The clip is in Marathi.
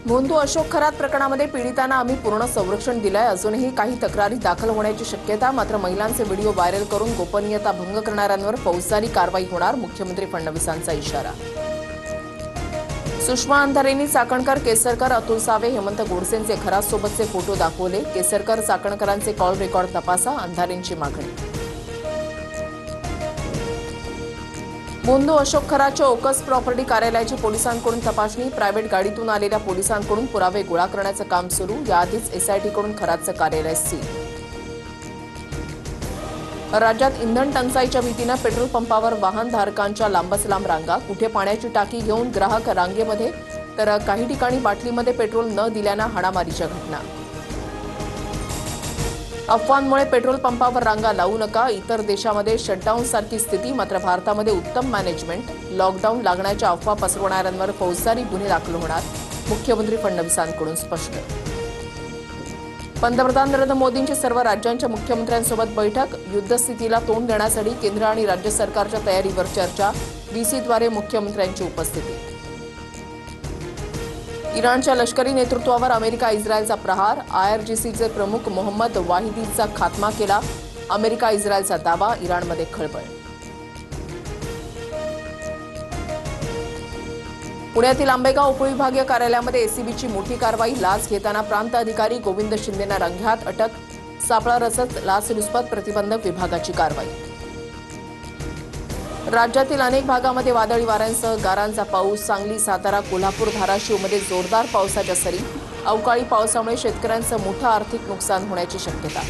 मोंदू अशोक खरात प्रकरणामध्ये पीडितांना आम्ही पूर्ण संरक्षण दिलंय. अजूनही काही तक्रारी दाखल होण्याची शक्यता. मात्र महिलांचे व्हिडिओ व्हायरल करून गोपनीयता भंग करणाऱ्यांवर फौजदारी कारवाई होणार. मुख्यमंत्री फडणवीसांचा इशारा. सुषमा अंधारेंनी चाकणकर, केसरकर, अतुल सावे, हेमंत गोडसेंचे खरातसोबतचे फोटो दाखवले. केसरकर, चाकणकरांचे कॉल रेकॉर्ड तपासा, अंधारेंची मागणी. मोंदू अशोक खरातच्या ओकस प्रॉपर्टी कार्यालयाची पोलिसांकडून तपासणी. प्रायव्हेट गाडीतून आलेल्या पोलिसांकडून पुरावे गोळा करण्याचं काम सुरू. याआधीच एसआयटीकडून खरातचं कार्यालय सील. राज्यात इंधन टंचाईच्या भीतीनं पेट्रोल पंपावर वाहनधारकांच्या लांबच लांब रांगा. कुठे पाण्याची टाकी घेऊन ग्राहक रांगेमध्ये, तर काही ठिकाणी बाटलीमध्ये पेट्रोल न दिल्यानं हाणामारीच्या घटना. अफवांमुळे पेट्रोल पंपावर रांगा लावू नका. इतर देशामध्ये शटडाऊन सारखी स्थिती, मात्र भारतामध्ये उत्तम मॅनेजमेंट. लॉकडाऊन लागण्याच्या अफवा पसरवणाऱ्यांवर फौजदारी गुन्हे दाखल होणार. मुख्यमंत्री फडणवीसांकडून स्पष्ट. पंतप्रधान नरेंद्र मोदींची सर्व राज्यांच्या मुख्यमंत्र्यांसोबत बैठक. युद्धस्थितीला तोंड देण्यासाठी केंद्र आणि राज्य सरकारच्या तयारीवर चर्चा. व्हीसीद्वारे मुख्यमंत्र्यांची उपस्थिती. इराणच्या लष्करी नेतृत्वावर अमेरिका इस्रायलचा प्रहार. आयआरजीसीचे प्रमुख मोहम्मद वाहिदीचा खात्मा केला. अमेरिका इस्रायलचा दावा. इराणमध्ये खळबळ. पुण्यातील आंबेगाव उपविभागीय कार्यालयामध्ये एसीबीची मोठी कारवाई. लाच घेताना प्रांत अधिकारी गोविंद शिंदेंना रंगेहात अटक. सापळा रचत लाचलुचपत प्रतिबंधक विभागाची कारवाई. राज्यातील अनेक भागामध्ये वादळी वाऱ्यांसह गारांचा पाऊस. सांगली, सातारा, कोल्हापूर, धाराशिवमध्ये जोरदार पावसाच्या सरी. अवकाळी पावसामुळे शेतकऱ्यांचं मोठं आर्थिक नुकसान होण्याची शक्यता.